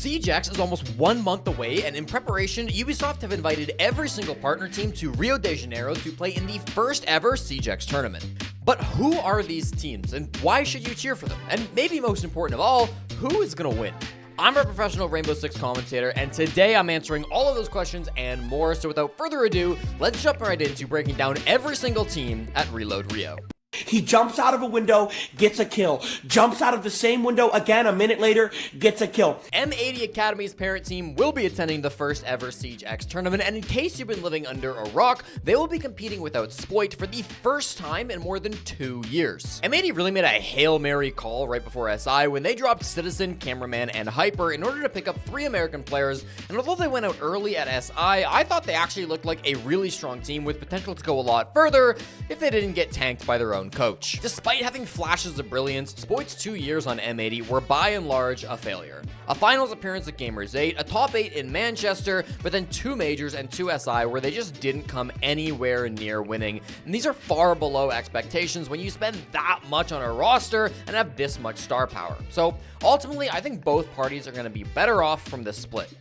SiegeX is almost 1 month away, and in preparation, Ubisoft have invited every single partner team to Rio de Janeiro to play in the first ever SiegeX tournament. But who are these teams, and why should you cheer for them? And maybe most important of all, who is gonna win? I'm a professional Rainbow Six commentator, and today I'm answering all of those questions and more. So without further ado, let's jump right into breaking down every single team at Reload Rio. He jumps out of a window, gets a kill. Jumps out of the same window again a minute later, gets a kill. M80 Academy's parent team will be attending the first ever SiegeX tournament, and in case you've been living under a rock, they will be competing without Sploit for the first time in more than 2 years. M80 really made a Hail Mary call right before SI when they dropped Citizen, Cameraman, and Hyper in order to pick up 3 American players, and although they went out early at SI, I thought they actually looked like a really strong team with potential to go a lot further if they didn't get tanked by their own coach. Despite having flashes of brilliance, Sploit's 2 years on M80 were by and large a failure. A finals appearance at Gamers 8, a top 8 in Manchester, but then 2 majors and 2 SI where they just didn't come anywhere near winning. And these are far below expectations when you spend that much on a roster and have this much star power. So ultimately, I think both parties are going to be better off from this split.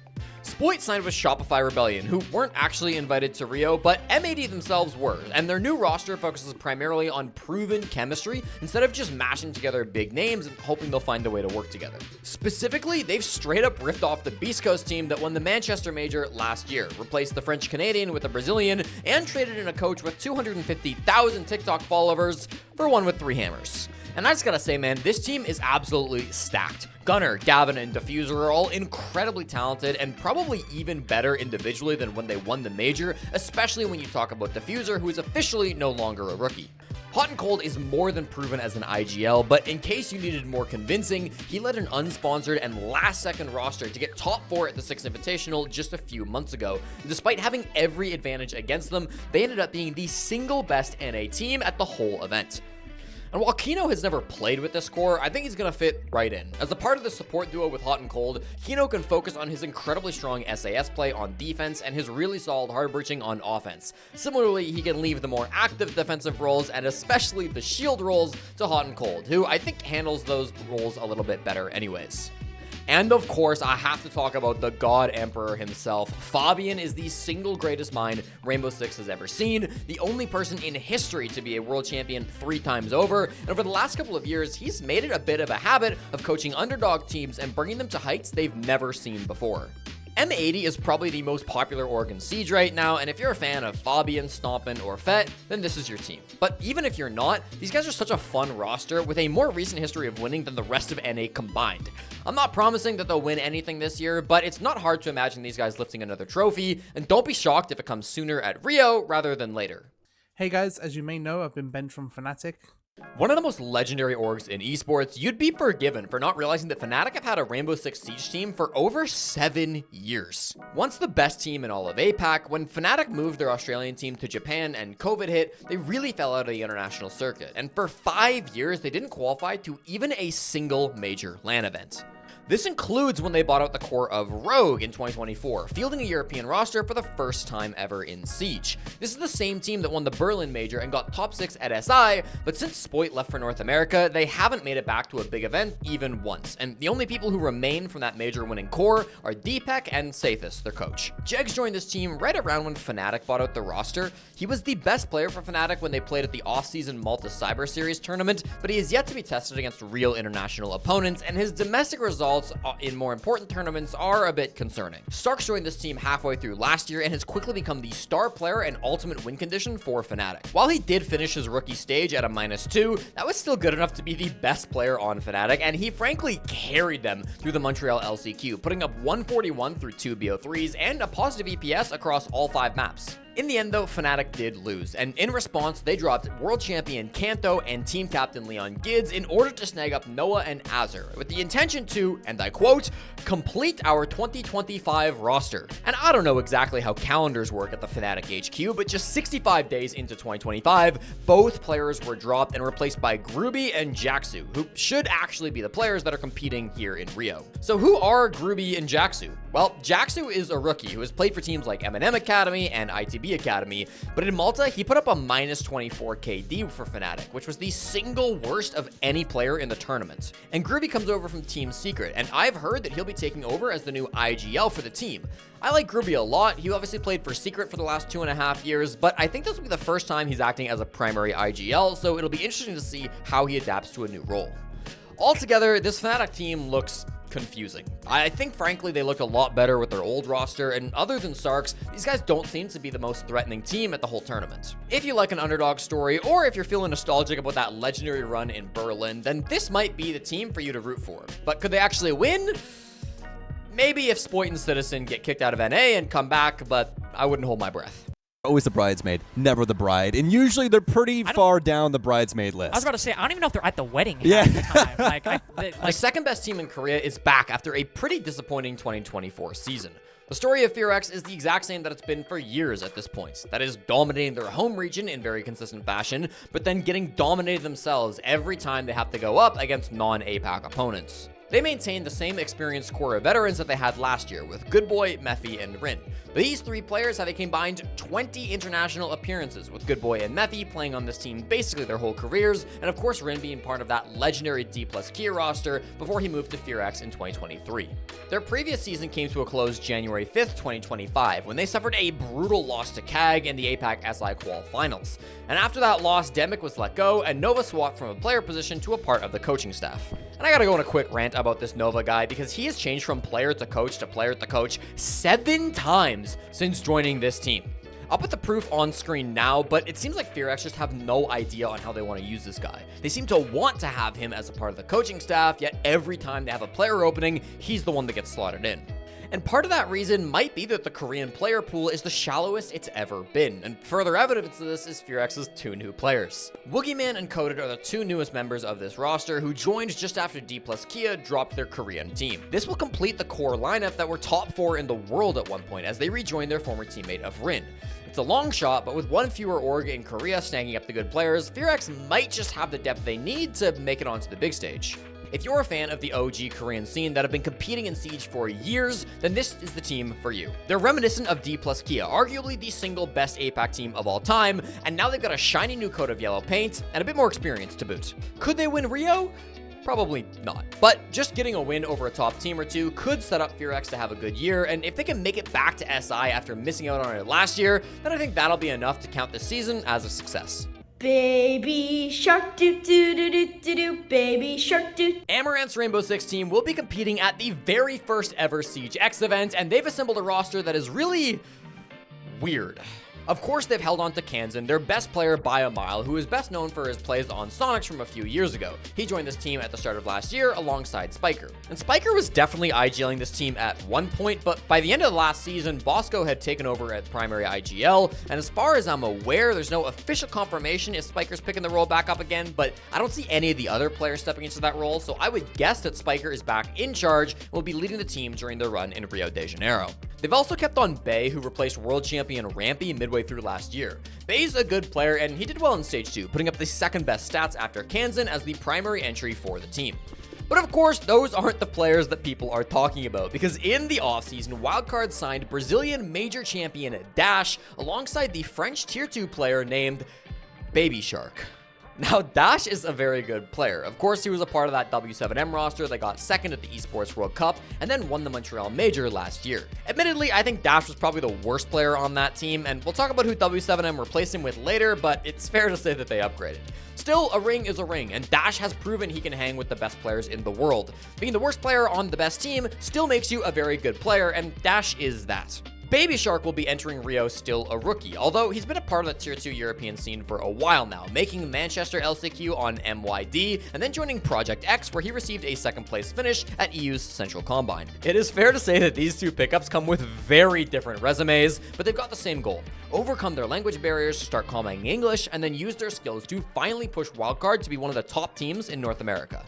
Sploit signed with Shopify Rebellion, who weren't actually invited to Rio, but M80 themselves were, and their new roster focuses primarily on proven chemistry instead of just mashing together big names and hoping they'll find a way to work together. Specifically, they've straight up ripped off the Beast Coast team that won the Manchester Major last year, replaced the French Canadian with a Brazilian, and traded in a coach with 250,000 TikTok followers for one with 3 hammers. And I just gotta say, man, this team is absolutely stacked. Gunner, Gavin, and Diffuser are all incredibly talented and probably even better individually than when they won the major, especially when you talk about Diffuser, who is officially no longer a rookie. Hot and Cold is more than proven as an IGL, but in case you needed more convincing, he led an unsponsored and last-second roster to get top 4 at the Six Invitational just a few months ago. And despite having every advantage against them, they ended up being the single best NA team at the whole event. And while Kino has never played with this core, I think he's going to fit right in. As a part of the support duo with Hot and Cold, Kino can focus on his incredibly strong SAS play on defense and his really solid hard breaching on offense. Similarly, he can leave the more active defensive roles and especially the shield roles to Hot and Cold, who I think handles those roles a little bit better anyways. And of course, I have to talk about the God Emperor himself. Fabian is the single greatest mind Rainbow Six has ever seen, the only person in history to be a world champion 3 times over, and over the last couple of years, he's made it a bit of a habit of coaching underdog teams and bringing them to heights they've never seen before. M80 is probably the most popular org in Siege right now, and if you're a fan of Fabian, Stompin, or Fett, then this is your team. But even if you're not, these guys are such a fun roster with a more recent history of winning than the rest of NA combined. I'm not promising that they'll win anything this year, but it's not hard to imagine these guys lifting another trophy, and don't be shocked if it comes sooner at Rio rather than later. Hey guys, as you may know, I've been banned from Fnatic. One of the most legendary orgs in esports, you'd be forgiven for not realizing that Fnatic have had a Rainbow Six Siege team for over 7 years. Once the best team in all of APAC, when Fnatic moved their Australian team to Japan and COVID hit, they really fell out of the international circuit, and for 5 years they didn't qualify to even a single major LAN event. This includes when they bought out the core of Rogue in 2024, fielding a European roster for the first time ever in Siege. This is the same team that won the Berlin Major and got top 6 at SI, but since Sploit left for North America, they haven't made it back to a big event even once, and the only people who remain from that major winning core are Deepak and Sathis, their coach. SiegeX joined this team right around when Fnatic bought out the roster. He was the best player for Fnatic when they played at the off-season Malta Cyber Series tournament, but he is yet to be tested against real international opponents, and his domestic results in more important tournaments are a bit concerning. Starks joined this team halfway through last year and has quickly become the star player and ultimate win condition for Fnatic. While he did finish his rookie stage at a -2, that was still good enough to be the best player on Fnatic, and he frankly carried them through the Montreal LCQ, putting up 141 through 2 BO3s and a positive EPS across all 5 maps. In the end though, Fnatic did lose, and in response, they dropped world champion Kanto and team captain Leon Gids in order to snag up Noah and Azur, with the intention to, and I quote, complete our 2025 roster. And I don't know exactly how calendars work at the Fnatic HQ, but just 65 days into 2025, both players were dropped and replaced by Groovy and Jaxu, who should actually be the players that are competing here in Rio. So who are Groovy and Jaxu? Well, Jaxu is a rookie who has played for teams like M&M Academy and ITB CB Academy, but in Malta, he put up a minus 24 KD for Fnatic, which was the single worst of any player in the tournament. And Groovy comes over from Team Secret, and I've heard that he'll be taking over as the new IGL for the team. I like Groovy a lot. He obviously played for Secret for the last 2.5 years, but I think this will be the first time he's acting as a primary IGL, so it'll be interesting to see how he adapts to a new role. Altogether, this Fnatic team looks confusing. I think, frankly, they looked a lot better with their old roster, and other than Scarz, these guys don't seem to be the most threatening team at the whole tournament. If you like an underdog story, or if you're feeling nostalgic about that legendary run in Berlin, then this might be the team for you to root for. But could they actually win? Maybe if Spoit and Citizen get kicked out of NA and come back, but I wouldn't hold my breath. Always the bridesmaid, never the bride. And usually they're pretty far down the bridesmaid list. I was about to say, I don't even know if they're at the wedding Yeah. half the time. The second best team in Korea is back after a pretty disappointing 2024 season. The story of FearX is the exact same that it's been for years at this point. That is, dominating their home region in very consistent fashion, but then getting dominated themselves every time they have to go up against non-APAC opponents. They maintain the same experienced core of veterans that they had last year with Goodboy, Mephi, and Rin. These three players have a combined 20 international appearances, with Goodboy and Mephi playing on this team basically their whole careers, and of course Rin being part of that legendary D+Kia roster before he moved to FearX in 2023. Their previous season came to a close January 5th, 2025, when they suffered a brutal loss to CAG in the APAC SI Qual Finals. And after that loss, Demic was let go, and Nova swapped from a player position to a part of the coaching staff. And I gotta go on a quick rant about this Nova guy, because he has changed from player to player to coach 7 times since joining this team. I'll put the proof on screen now, but it seems like FearX just have no idea on how they want to use this guy. They seem to want to have him as a part of the coaching staff, yet every time they have a player opening, he's the one that gets slotted in. And part of that reason might be that the Korean player pool is the shallowest it's ever been, and further evidence of this is FearX's 2 new players. Woogieman and Coded are the 2 newest members of this roster who joined just after D+Kia dropped their Korean team. This will complete the core lineup that were top 4 in the world at one point as they rejoined their former teammate of Rin. It's a long shot, but with 1 fewer org in Korea snagging up the good players, FearX might just have the depth they need to make it onto the big stage. If you're a fan of the OG Korean scene that have been competing in Siege for years, then this is the team for you. They're reminiscent of D+Kia, arguably the single best APAC team of all time, and now they've got a shiny new coat of yellow paint and a bit more experience to boot. Could they win Rio? Probably not. But just getting a win over a top team or two could set up FearX to have a good year, and if they can make it back to SI after missing out on it last year, then I think that'll be enough to count this season as a success. Baby shark doo doo doo doo doo doo, baby shark doo. Amaranth's Rainbow Six team will be competing at the very first ever SiegeX event, and they've assembled a roster that is really weird. Of course, they've held on to Kansan, their best player by a mile, who is best known for his plays on Sonics from a few years ago. He joined this team at the start of last year alongside Spiker. And Spiker was definitely IGLing this team at one point, but by the end of the last season, Bosco had taken over at primary IGL, and as far as I'm aware, there's no official confirmation if Spiker's picking the role back up again, but I don't see any of the other players stepping into that role, so I would guess that Spiker is back in charge and will be leading the team during their run in Rio de Janeiro. They've also kept on Bay, who replaced world champion Rampy midway through last year. Bay's a good player, and he did well in Stage 2, putting up the second best stats after Kansan as the primary entry for the team. But of course, those aren't the players that people are talking about, because in the offseason, Wildcard signed Brazilian major champion Dash alongside the French Tier 2 player named Baby Shark. Now, Dash is a very good player. Of course, he was a part of that W7M roster that got second at the Esports World Cup and then won the Montreal Major last year. Admittedly, I think Dash was probably the worst player on that team, and we'll talk about who W7M replaced him with later, but it's fair to say that they upgraded. Still, a ring is a ring, and Dash has proven he can hang with the best players in the world. Being the worst player on the best team still makes you a very good player, and Dash is that. Baby Shark will be entering Rio still a rookie, although he's been a part of the Tier 2 European scene for a while now, making Manchester LCQ on MYD, and then joining Project X, where he received a second place finish at EU's Central Combine. It is fair to say that these two pickups come with very different resumes, but they've got the same goal: overcome their language barriers to start commenting English, and then use their skills to finally push Wildcard to be one of the top teams in North America.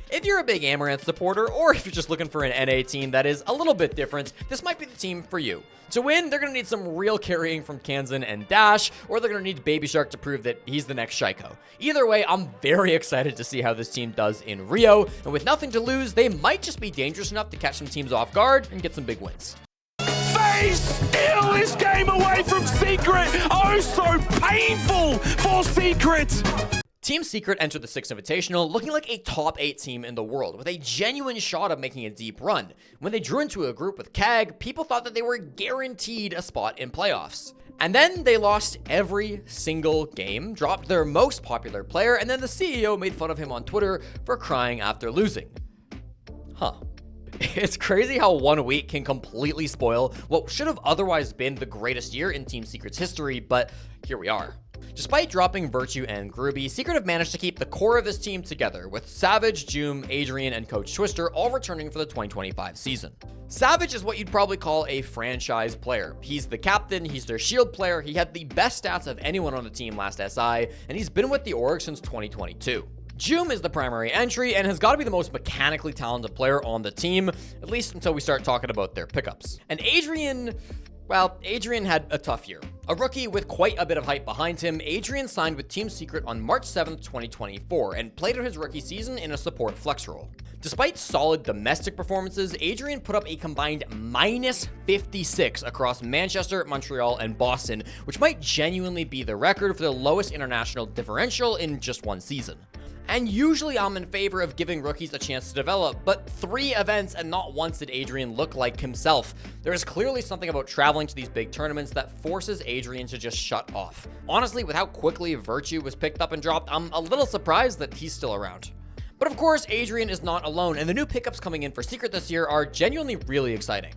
If you're a big Amaranth supporter, or if you're just looking for an NA team that is a little bit different, this might be the team for you. To win, they're going to need some real carrying from Kansan and Dash, or they're going to need Baby Shark to prove that he's the next Shaiko. Either way, I'm very excited to see how this team does in Rio, and with nothing to lose, they might just be dangerous enough to catch some teams off guard and get some big wins. FaZe this game away from Secret. Oh, so painful for Secret. Team Secret entered the Six Invitational looking like a top 8 team in the world, with a genuine shot of making a deep run. When they drew into a group with CAG, people thought that they were guaranteed a spot in playoffs. And then they lost every single game, dropped their most popular player, and then the CEO made fun of him on Twitter for crying after losing. Huh. It's crazy how 1 week can completely spoil what should have otherwise been the greatest year in Team Secret's history, but here we are. Despite dropping Virtue and Groovy, Secret have managed to keep the core of this team together, with Savage, Joom, Adrian, and Coach Twister all returning for the 2025 season. Savage is what you'd probably call a franchise player. He's the captain, he's their shield player, he had the best stats of anyone on the team last SI, and he's been with the org since 2022. Joom is the primary entry and has got to be the most mechanically talented player on the team, at least until we start talking about their pickups. And Adrian, well, Adrian had a tough year. A rookie with quite a bit of hype behind him, Adrian signed with Team Secret on March 7th, 2024, and played out his rookie season in a support flex role. Despite solid domestic performances, Adrian put up a combined -56 across Manchester, Montreal, and Boston, which might genuinely be the record for the lowest international differential in just one season. And usually I'm in favor of giving rookies a chance to develop, but 3 events and not once did Adrian look like himself. There is clearly something about traveling to these big tournaments that forces Adrian to just shut off. Honestly, with how quickly Virtue was picked up and dropped, I'm a little surprised that he's still around. But of course, Adrian is not alone, and the new pickups coming in for Secret this year are genuinely really exciting.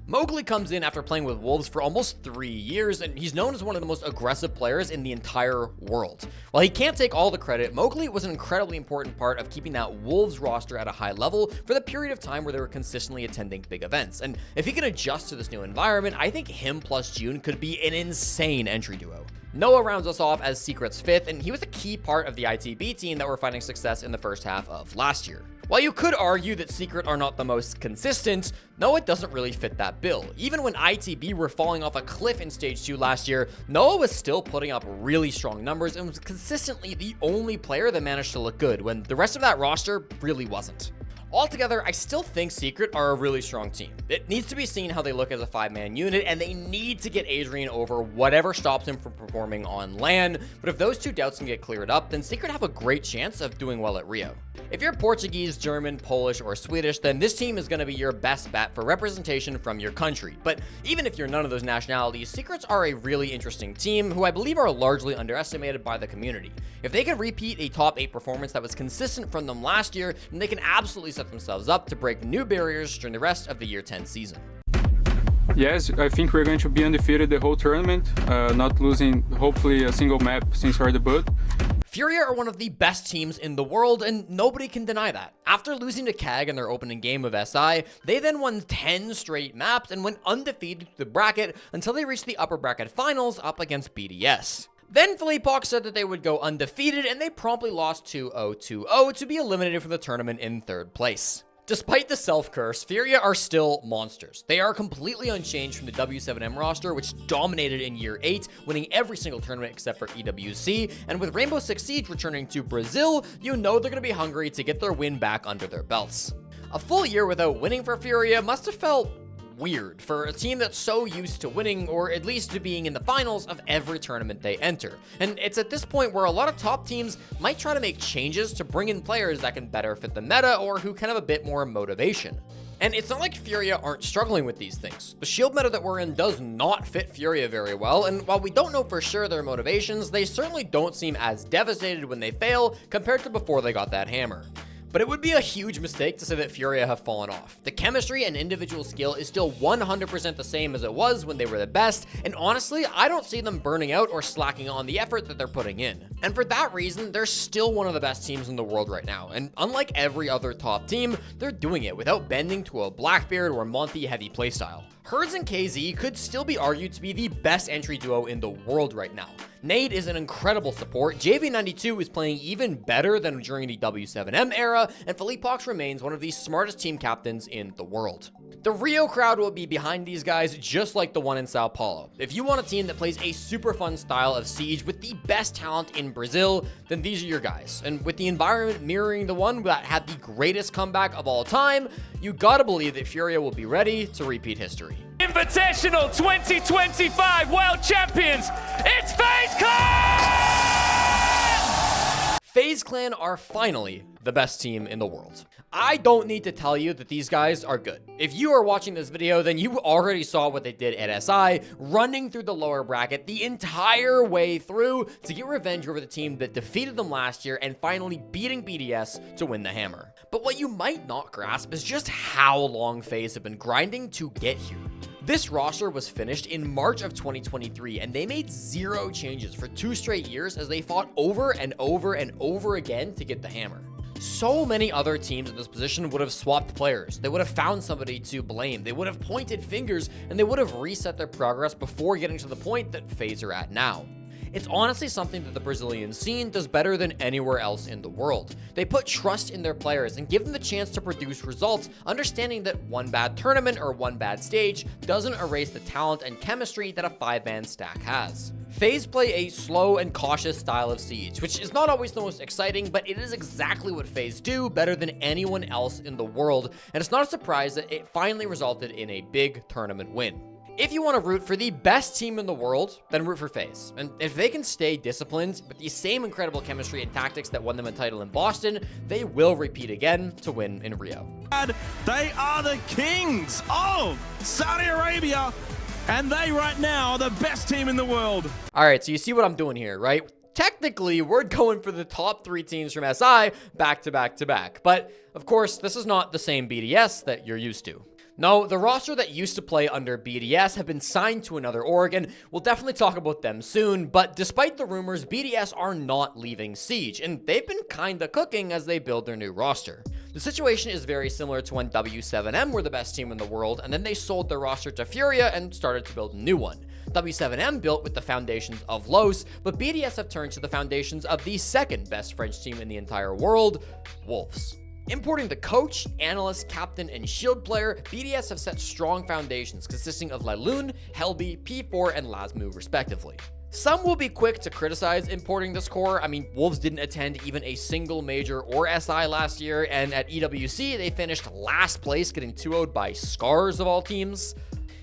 Mowgli comes in after playing with Wolves for almost 3 years, and he's known as one of the most aggressive players in the entire world. While he can't take all the credit, Mowgli was an incredibly important part of keeping that Wolves roster at a high level for the period of time where they were consistently attending big events. And if he can adjust to this new environment, I think him plus June could be an insane entry duo. Noah rounds us off as Secret's 5th, and he was a key part of the ITB team that were finding success in the first half of last year. While you could argue that Secret are not the most consistent, Noah doesn't really fit that bill. Even when ITB were falling off a cliff in Stage 2 last year, Noah was still putting up really strong numbers and was consistently the only player that managed to look good when the rest of that roster really wasn't. Altogether, I still think Secret are a really strong team. It needs to be seen how they look as a 5-man unit, and they need to get Adrian over whatever stops him from performing on LAN, but if those 2 doubts can get cleared up, then Secret have a great chance of doing well at Rio. If you're Portuguese, German, Polish, or Swedish, then this team is going to be your best bet for representation from your country. But even if you're none of those nationalities, Secrets are a really interesting team who I believe are largely underestimated by the community. If they can repeat a top 8 performance that was consistent from them last year, then they can absolutely set themselves up to break new barriers during the rest of the Year 10 season. Yes, I think we're going to be undefeated the whole tournament, not losing hopefully a single map since our debut. Furia are one of the best teams in the world, and nobody can deny that. After losing to CAG in their opening game of SI, they then won 10 straight maps and went undefeated to the bracket until they reached the upper bracket finals up against BDS. Then Philippe said that they would go undefeated, and they promptly lost 2-0-2-0 to be eliminated from the tournament in 3rd place. Despite the self-curse, Furia are still monsters. They are completely unchanged from the W7M roster, which dominated in Year 8, winning every single tournament except for EWC, and with Rainbow Six Siege returning to Brazil, you know they're going to be hungry to get their win back under their belts. A full year without winning for Furia must have felt weird for a team that's so used to winning, or at least to being in the finals of every tournament they enter. And it's at this point where a lot of top teams might try to make changes to bring in players that can better fit the meta or who can have a bit more motivation. And it's not like Furia aren't struggling with these things. The shield meta that we're in does not fit Furia very well, and while we don't know for sure their motivations, they certainly don't seem as devastated when they fail compared to before they got that hammer. But it would be a huge mistake to say that Furia have fallen off. The chemistry and individual skill is still 100% the same as it was when they were the best, and honestly, I don't see them burning out or slacking on the effort that they're putting in. And for that reason, they're still one of the best teams in the world right now, and unlike every other top team, they're doing it without bending to a Blackbeard or Monty heavy playstyle. Herds and KZ could still be argued to be the best entry duo in the world right now. Nade is an incredible support, JV92 is playing even better than during the W7M era, and Philippe remains one of the smartest team captains in the world. The Rio crowd will be behind these guys just like the one in Sao Paulo. If you want a team that plays a super fun style of Siege with the best talent in Brazil, then these are your guys. And with the environment mirroring the one that had the greatest comeback of all time, you gotta believe that Furia will be ready to repeat history. Invitational 2025 World Champions, it's FaZe Clan! FaZe Clan are finally the best team in the world. I don't need to tell you that these guys are good. If you are watching this video, then you already saw what they did at SI, running through the lower bracket the entire way through to get revenge over the team that defeated them last year and finally beating BDS to win the hammer. But what you might not grasp is just how long FaZe have been grinding to get here. This roster was finished in March of 2023, and they made 0 changes for 2 straight years as they fought over and over and over again to get the hammer. So many other teams in this position would have swapped players. They would have found somebody to blame. They would have pointed fingers, and they would have reset their progress before getting to the point that FaZe are at now. It's honestly something that the Brazilian scene does better than anywhere else in the world. They put trust in their players and give them the chance to produce results, understanding that one bad tournament or one bad stage doesn't erase the talent and chemistry that a 5-man stack has. FaZe play a slow and cautious style of Siege, which is not always the most exciting, but it is exactly what FaZe do better than anyone else in the world, and it's not a surprise that it finally resulted in a big tournament win. If you want to root for the best team in the world, then root for FaZe. And if they can stay disciplined with the same incredible chemistry and tactics that won them a title in Boston, they will repeat again to win in Rio. They are the kings of Saudi Arabia, and they right now are the best team in the world. All right, so you see what I'm doing here, right? Technically, we're going for the top 3 teams from SI back to back to back. But of course, this is not the same BDS that you're used to. No, the roster that used to play under BDS have been signed to another org, and we'll definitely talk about them soon, but despite the rumors, BDS are not leaving Siege, and they've been kinda cooking as they build their new roster. The situation is very similar to when W7M were the best team in the world, and then they sold their roster to Furia and started to build a new one. W7M built with the foundations of Los, but BDS have turned to the foundations of the second best French team in the entire world, Wolves. Importing the coach, analyst, captain, and shield player, BDS have set strong foundations consisting of Lailoon, Helby, P4, and Lasmu respectively. Some will be quick to criticize importing this core. I mean, Wolves didn't attend even a single major or SI last year, and at EWC, they finished last place, getting 2-0'd by Scarz of all teams.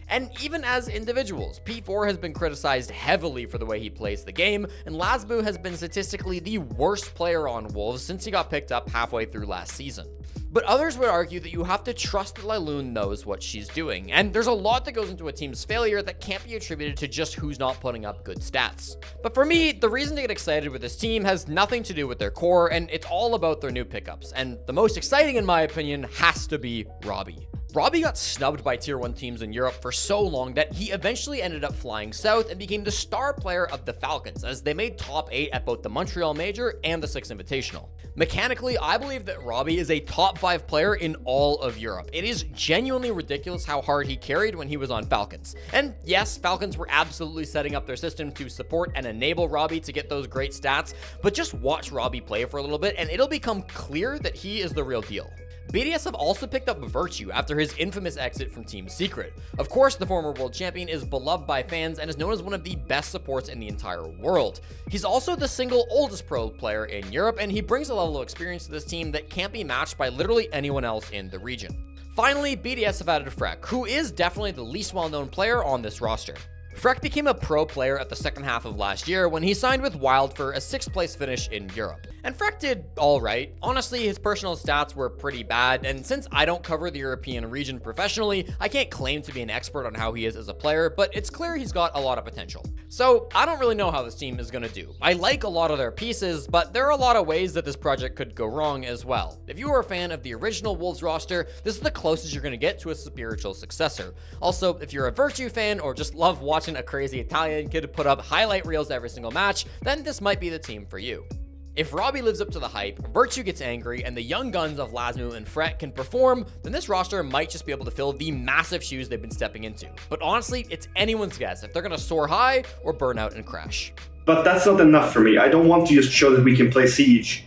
And even as individuals, P4 has been criticized heavily for the way he plays the game, and Lasmu has been statistically the worst player on Wolves since he got picked up halfway through last season. But others would argue that you have to trust that Lailoon knows what she's doing, and there's a lot that goes into a team's failure that can't be attributed to just who's not putting up good stats. But for me, the reason to get excited with this team has nothing to do with their core, and it's all about their new pickups, and the most exciting in my opinion has to be Robbie. Robbie got snubbed by tier 1 teams in Europe for so long that he eventually ended up flying south and became the star player of the Falcons, as they made top 8 at both the Montreal Major and the 6 Invitational. Mechanically, I believe that Robbie is a top 5 player in all of Europe. It is genuinely ridiculous how hard he carried when he was on Falcons. And yes, Falcons were absolutely setting up their system to support and enable Robbie to get those great stats, but just watch Robbie play for a little bit and it'll become clear that he is the real deal. BDS have also picked up Virtue after his infamous exit from Team Secret. Of course, the former world champion is beloved by fans and is known as one of the best supports in the entire world. He's also the single oldest pro player in Europe, and he brings a level of experience to this team that can't be matched by literally anyone else in the region. Finally, BDS have added FearX, who is definitely the least well-known player on this roster. FearX became a pro player at the second half of last year when he signed with Wild for a 6th place finish in Europe. And FearX did alright. Honestly, his personal stats were pretty bad, and since I don't cover the European region professionally, I can't claim to be an expert on how he is as a player, but it's clear he's got a lot of potential. So I don't really know how this team is gonna do. I like a lot of their pieces, but there are a lot of ways that this project could go wrong as well. If you are a fan of the original Wolves roster, this is the closest you're gonna get to a spiritual successor. Also, if you're a Virtue fan or just love watching a crazy Italian kid put up highlight reels every single match, then this might be the team for you. If Robbie lives up to the hype, Virtue gets angry, and the young guns of Lasmu and Fret can perform, then this roster might just be able to fill the massive shoes they've been stepping into. But honestly, it's anyone's guess if they're gonna soar high or burn out and crash. But that's not enough for me. I don't want to just show that we can play Siege.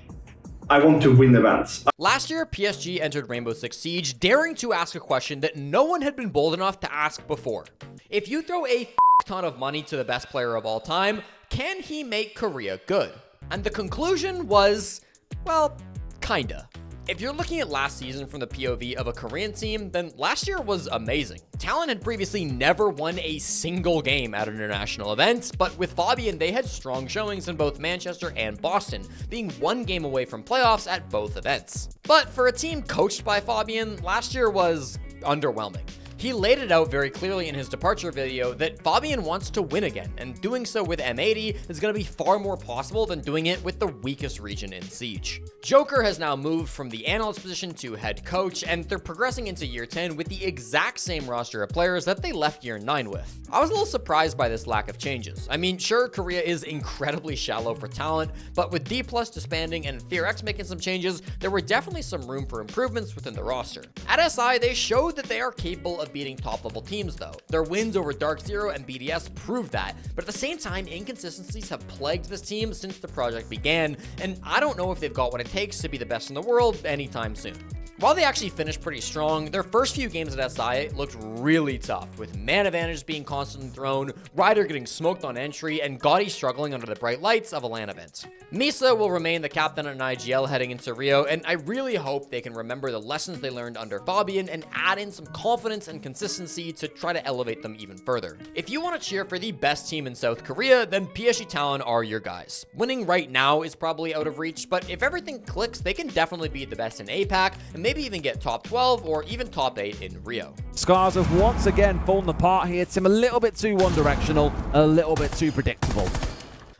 I want to win events. Last year, PSG entered Rainbow Six Siege, daring to ask a question that no one had been bold enough to ask before. If you throw a ton of money to the best player of all time, can he make Korea good? And the conclusion was, well, kinda. If you're looking at last season from the POV of a Korean team, then last year was amazing. Talon had previously never won a single game at an international event, but with Fabian, they had strong showings in both Manchester and Boston, being one game away from playoffs at both events. But for a team coached by Fabian, last year was underwhelming. He laid it out very clearly in his departure video that Fabian wants to win again, and doing so with M80 is going to be far more possible than doing it with the weakest region in Siege. Joker has now moved from the analyst position to head coach, and they're progressing into year 10 with the exact same roster of players that they left year 9 with. I was a little surprised by this lack of changes. I mean, sure, Korea is incredibly shallow for talent, but with D+ disbanding and FearX making some changes, there were definitely some room for improvements within the roster. At SI, they showed that they are capable of beating top-level teams, though. Their wins over DarkZero and BDS proved that, but at the same time, inconsistencies have plagued this team since the project began, and I don't know if they've got what it takes to be the best in the world anytime soon. While they actually finished pretty strong, their first few games at SI looked really tough, with man advantage being constantly thrown, Ryder getting smoked on entry, and Gotti struggling under the bright lights of a LAN event. Misa will remain the captain at an IGL heading into Rio, and I really hope they can remember the lessons they learned under Fabian and add in some confidence and consistency to try to elevate them even further. If you want to cheer for the best team in South Korea, then PSG Talon are your guys. Winning right now is probably out of reach, but if everything clicks, they can definitely be the best in APAC, and maybe even get top 12 or even top 8 in Rio. Scarz have once again fallen apart here. It's him a little bit too one-directional, a little bit too predictable.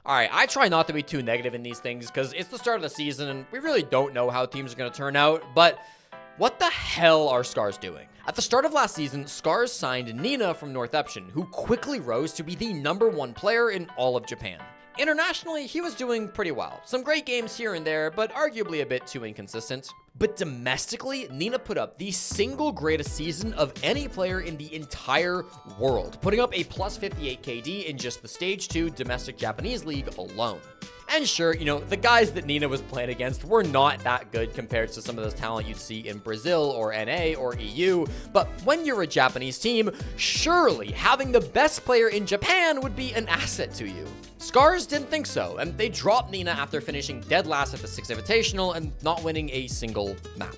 Alright, I try not to be too negative in these things because it's the start of the season and we really don't know how teams are going to turn out, but what the hell are Scarz doing? At the start of last season, Scarz signed Nina from Northeption, who quickly rose to be the #1 player in all of Japan. Internationally, he was doing pretty well. Some great games here and there, but arguably a bit too inconsistent. But domestically, Nina put up the single greatest season of any player in the entire world, putting up a plus 58 KD in just the Stage 2 domestic Japanese league alone. And sure, you know, the guys that Nina was playing against were not that good compared to some of the talent you'd see in Brazil or NA or EU, but when you're a Japanese team, surely having the best player in Japan would be an asset to you. Scarz didn't think so, and they dropped Nina after finishing dead last at the 6 Invitational and not winning a single map.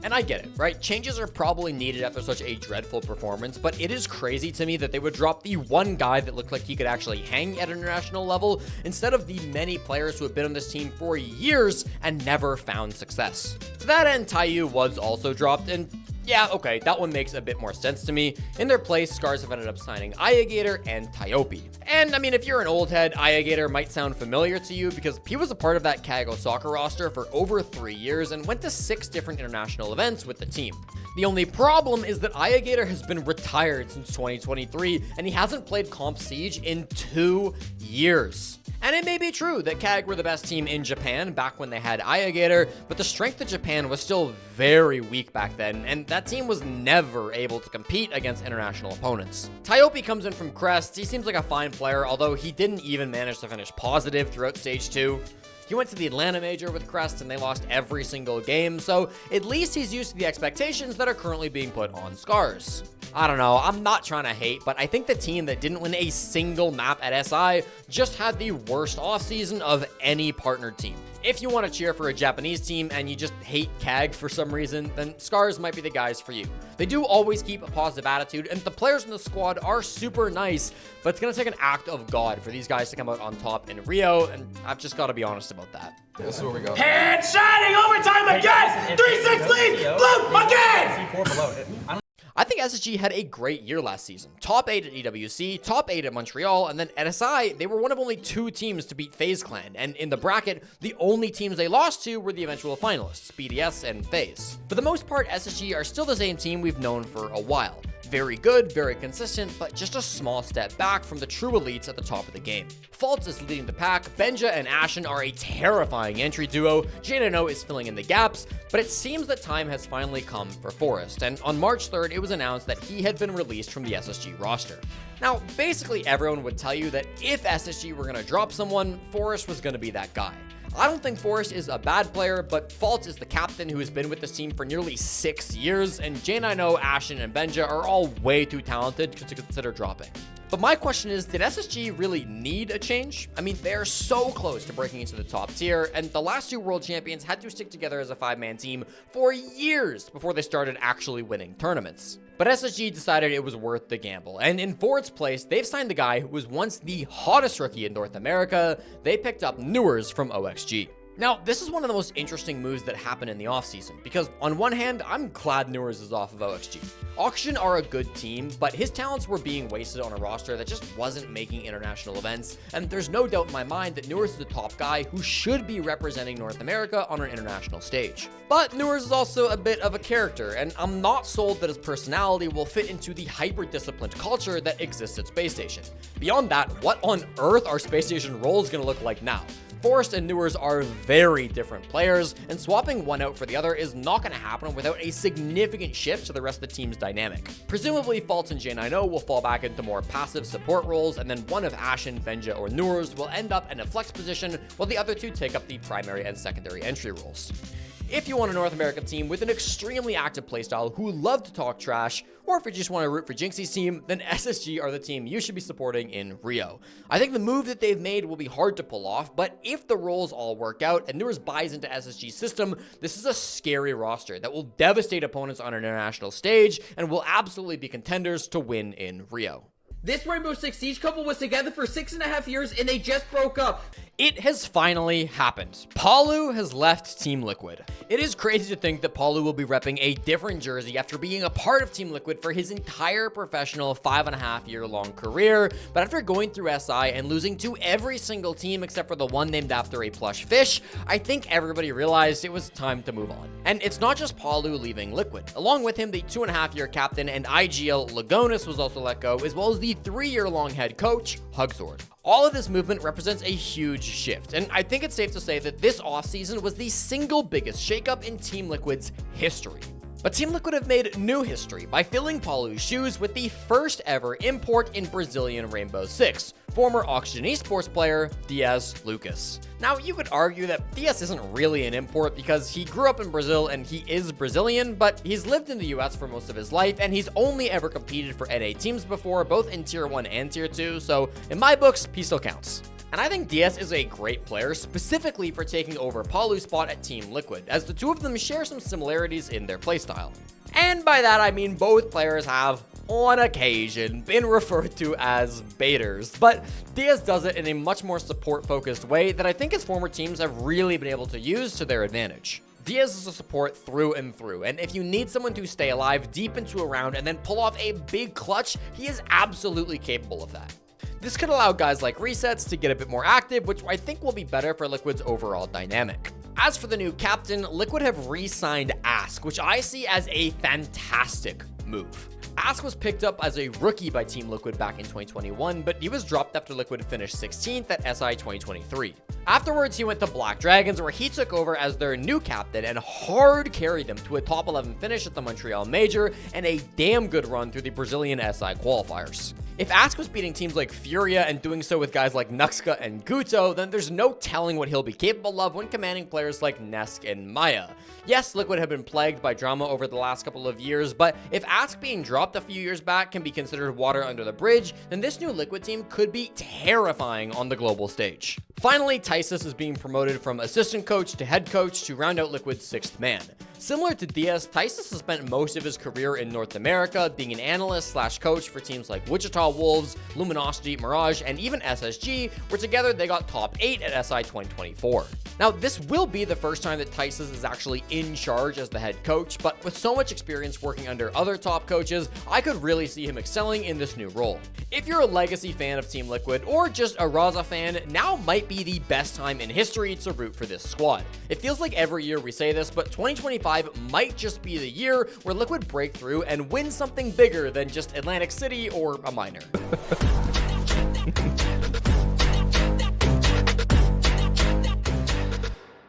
And I get it, right? Changes are probably needed after such a dreadful performance, but it is crazy to me that they would drop the one guy that looked like he could actually hang at an international level instead of the many players who have been on this team for years and never found success. To that end, Taiyu was also dropped, and yeah, okay, that one makes a bit more sense to me. In their place, Scarz have ended up signing Ayagator and Tyopi. And I mean, if you're an old head, Ayagator might sound familiar to you because he was a part of that CAG Osaka roster for over 3 years and went to 6 different international events with the team. The only problem is that Ayagator has been retired since 2023 and he hasn't played Comp Siege in 2 years. And it may be true that CAG were the best team in Japan back when they had Ayagator, but the strength of Japan was still very weak back then, and that team was never able to compete against international opponents. Tyopi comes in from Crest. He seems like a fine player, although he didn't even manage to finish positive throughout Stage 2. He went to the Atlanta Major with Crest and they lost every single game, so at least he's used to the expectations that are currently being put on Scarz. I don't know, I'm not trying to hate, but I think the team that didn't win a single map at SI just had the worst offseason of any partnered team. If you want to cheer for a Japanese team and you just hate CAG for some reason, then Scarz might be the guys for you. They do always keep a positive attitude, and the players in the squad are super nice, but it's going to take an act of God for these guys to come out on top in Rio, and I've just got to be honest about that. This is where we go. Head shining, overtime again! 3-6 lead, blue again! I think SSG had a great year last season. Top 8 at EWC, top 8 at Montreal, and then at SI, they were one of only 2 teams to beat FaZe Clan, and in the bracket, the only teams they lost to were the eventual finalists, BDS and FaZe. For the most part, SSG are still the same team we've known for a while. Very good, very consistent, but just a small step back from the true elites at the top of the game. Faltz is leading the pack, Benja and Ashen are a terrifying entry duo, Jano is filling in the gaps, but it seems that time has finally come for Forest, and on March 3rd, it was announced that he had been released from the SSG roster. Now, basically everyone would tell you that if SSG were going to drop someone, Forest was going to be that guy. I don't think Forest is a bad player, but Faltz is the captain who has been with this team for nearly 6 years, and J9O, Ashen, and Benja are all way too talented to consider dropping. But my question is, did SSG really need a change? I mean, they're so close to breaking into the top tier, and the last 2 world champions had to stick together as a 5-man team for years before they started actually winning tournaments. But SSG decided it was worth the gamble, and in Ford's place, they've signed the guy who was once the hottest rookie in North America. They picked up Newers from OXG. Now, this is one of the most interesting moves that happened in the offseason, because on one hand, I'm glad Newers is off of OXG. Oxygen are a good team, but his talents were being wasted on a roster that just wasn't making international events, and there's no doubt in my mind that Newers is the top guy who should be representing North America on an international stage. But Newers is also a bit of a character, and I'm not sold that his personality will fit into the hyper-disciplined culture that exists at Spacestation. Beyond that, what on earth are Spacestation roles gonna look like now? Forrest and Newers are very different players, and swapping one out for the other is not going to happen without a significant shift to the rest of the team's dynamic. Presumably, Fault and J90 will fall back into more passive support roles, and then one of Ashen, Benja, or Newers will end up in a flex position, while the other 2 take up the primary and secondary entry roles. If you want a North American team with an extremely active playstyle who love to talk trash, or if you just want to root for Jinxie's team, then SSG are the team you should be supporting in Rio. I think the move that they've made will be hard to pull off, but if the roles all work out and Newers buys into SSG's system, this is a scary roster that will devastate opponents on an international stage and will absolutely be contenders to win in Rio. This Rainbow Six Siege couple was together for 6.5 years and they just broke up. It has finally happened. Palu has left Team Liquid. It is crazy to think that Palu will be repping a different jersey after being a part of Team Liquid for his entire professional 5.5-year-long career, but after going through SI and losing to every single team except for the one named after a plush fish, I think everybody realized it was time to move on. And it's not just Palu leaving Liquid. Along with him, the 2.5-year captain and IGL Lagonis was also let go, as well as the 3-year-long head coach, Hugzord. All of this movement represents a huge shift, and I think it's safe to say that this offseason was the single biggest shakeup in Team Liquid's history. But Team Liquid have made new history by filling Palu's shoes with the first ever import in Brazilian Rainbow Six, former Oxygen Esports player Diaz Lucas. Now, you could argue that Diaz isn't really an import because he grew up in Brazil and he is Brazilian, but he's lived in the US for most of his life and he's only ever competed for NA teams before, both in Tier 1 and Tier 2, so in my books, he still counts. And I think Diaz is a great player, specifically for taking over Palu's spot at Team Liquid, as the 2 of them share some similarities in their playstyle. And by that I mean both players have, on occasion, been referred to as baiters, but Diaz does it in a much more support-focused way that I think his former teams have really been able to use to their advantage. Diaz is a support through and through, and if you need someone to stay alive deep into a round and then pull off a big clutch, he is absolutely capable of that. This could allow guys like Resets to get a bit more active, which I think will be better for Liquid's overall dynamic. As for the new captain, Liquid have re-signed Ask, which I see as a fantastic move. Ask was picked up as a rookie by Team Liquid back in 2021, but he was dropped after Liquid finished 16th at SI 2023. Afterwards, he went to Black Dragons, where he took over as their new captain and hard carried them to a top 11 finish at the Montreal Major and a damn good run through the Brazilian SI qualifiers. If Ask was beating teams like Furia and doing so with guys like Nuxka and Guto, then there's no telling what he'll be capable of when commanding players like Nesk and Maya. Yes, Liquid have been plagued by drama over the last couple of years, but if Ask being dropped a few years back can be considered water under the bridge, then this new Liquid team could be terrifying on the global stage. Finally, Tysus is being promoted from assistant coach to head coach to round out Liquid's 6th man. Similar to Diaz, Tysus has spent most of his career in North America being an analyst/coach for teams like Wichita Wolves, Luminosity, Mirage, and even SSG, where together they got top 8 at SI 2024. Now, this will be the first time that Tysus is actually in charge as the head coach, but with so much experience working under other top coaches, I could really see him excelling in this new role. If you're a legacy fan of Team Liquid, or just a Raza fan, now might be the best time in history to root for this squad. It feels like every year we say this, but 2025 might just be the year where Liquid break through and win something bigger than just Atlantic City or a minor.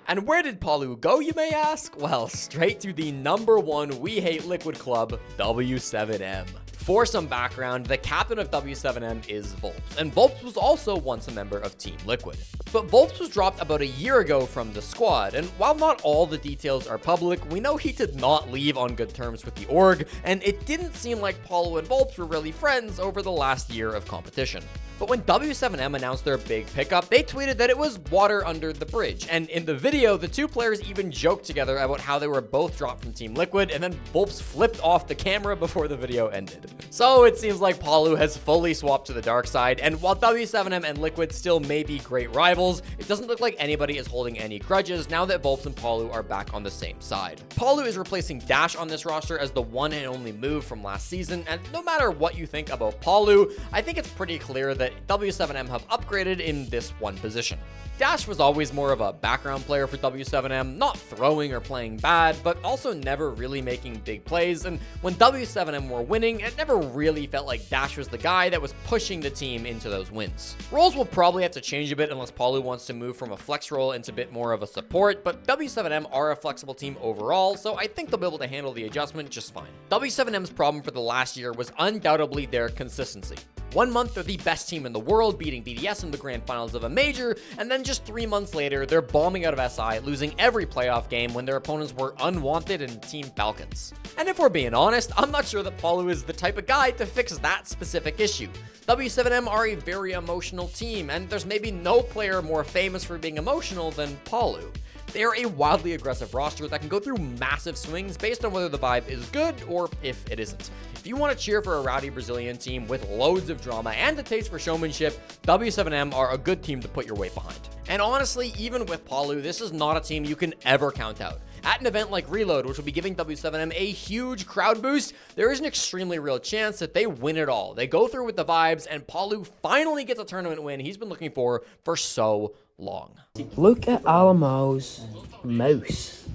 And where did Palu go, you may ask? Well, straight to the #1 We Hate Liquid club, W7M. For some background, the captain of W7M is Volps, and Volps was also once a member of Team Liquid. But Volps was dropped about a year ago from the squad, and while not all the details are public, we know he did not leave on good terms with the org, and it didn't seem like Paulo and Volps were really friends over the last year of competition. But when W7M announced their big pickup, they tweeted that it was water under the bridge, and in the video, the two players even joked together about how they were both dropped from Team Liquid, and then Volps flipped off the camera before the video ended. So it seems like Paulo has fully swapped to the dark side, and while W7M and Liquid still may be great rivals, it doesn't look like anybody is holding any grudges now that Volps and Paulo are back on the same side. Paulo is replacing Dash on this roster as the one and only move from last season, and no matter what you think about Paulo, I think it's pretty clear that W7M have upgraded in this one position. Dash was always more of a background player for W7M, not throwing or playing bad, but also never really making big plays, and when W7M were winning, it never really felt like Dash was the guy that was pushing the team into those wins. Roles will probably have to change a bit unless Paulo wants to move from a flex role into a bit more of a support, but W7M are a flexible team overall, so I think they'll be able to handle the adjustment just fine. W7M's problem for the last year was undoubtedly their consistency. 1 month, they're the best team in the world, beating BDS in the grand finals of a major, and then just 3 months later, they're bombing out of SI, losing every playoff game when their opponents were unwanted in Team Falcons. And if we're being honest, I'm not sure that Paulo is the type of guy to fix that specific issue. W7M are a very emotional team, and there's maybe no player more famous for being emotional than Paulo. They are a wildly aggressive roster that can go through massive swings based on whether the vibe is good or if it isn't. If you want to cheer for a rowdy Brazilian team with loads of drama and a taste for showmanship, W7M are a good team to put your weight behind. And honestly, even with Paulo, this is not a team you can ever count out. At an event like Reload, which will be giving W7M a huge crowd boost, there is an extremely real chance that they win it all. They go through with the vibes, and Paulo finally gets a tournament win he's been looking for so long. Look at Alamo's mouse.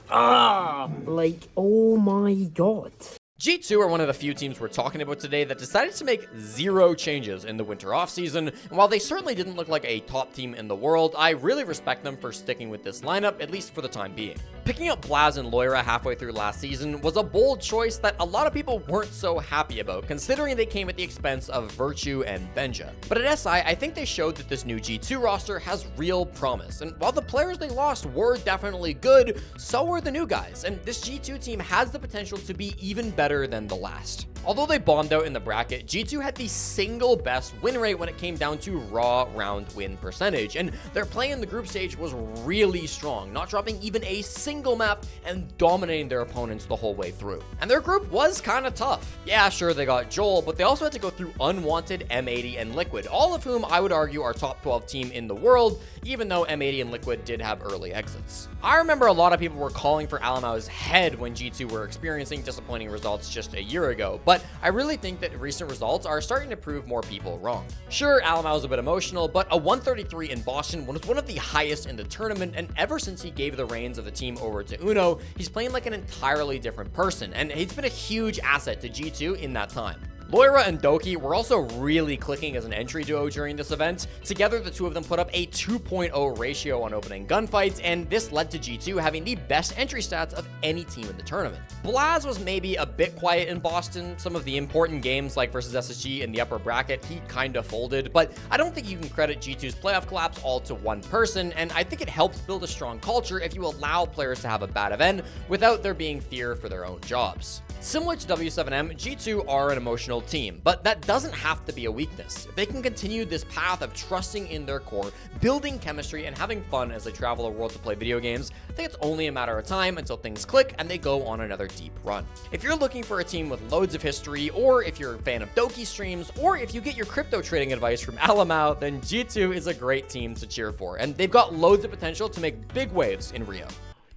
Like, oh my god. G2 are one of the few teams we're talking about today that decided to make 0 changes in the winter offseason, and while they certainly didn't look like a top team in the world, I really respect them for sticking with this lineup, at least for the time being. Picking up Blaz and Loira halfway through last season was a bold choice that a lot of people weren't so happy about, considering they came at the expense of Virtue and Benja. But at SI, I think they showed that this new G2 roster has real promise, and while the players they lost were definitely good, so were the new guys, and this G2 team has the potential to be even better than the last. Although they bombed out in the bracket, G2 had the single best win rate when it came down to raw round win percentage, and their play in the group stage was really strong, not dropping even a single map and dominating their opponents the whole way through. And their group was kind of tough. Yeah, sure, they got Joel, but they also had to go through Unwanted, M80, and Liquid, all of whom I would argue are top 12 team in the world, even though M80 and Liquid did have early exits. I remember a lot of people were calling for Alamo's head when G2 were experiencing disappointing results just a year ago, but I really think that recent results are starting to prove more people wrong. Sure, Alamo was a bit emotional, but a 133 in Boston was one of the highest in the tournament, and ever since he gave the reins of the team over to Uno, he's playing like an entirely different person, and he's been a huge asset to G2 in that time. Loira and Doki were also really clicking as an entry duo during this event. Together, the two of them put up a 2.0 ratio on opening gunfights, and this led to G2 having the best entry stats of any team in the tournament. Blaz was maybe a bit quiet in Boston. Some of the important games, like versus SSG in the upper bracket, he kind of folded, but I don't think you can credit G2's playoff collapse all to one person, and I think it helps build a strong culture if you allow players to have a bad event without there being fear for their own jobs. Similar to W7M, G2 are an emotional team, but that doesn't have to be a weakness. If they can continue this path of trusting in their core, building chemistry, and having fun as they travel the world to play video games, I think it's only a matter of time until things click and they go on another deep run. If you're looking for a team with loads of history, or if you're a fan of Doki streams, or if you get your crypto trading advice from Alamo, then G2 is a great team to cheer for, and they've got loads of potential to make big waves in Rio.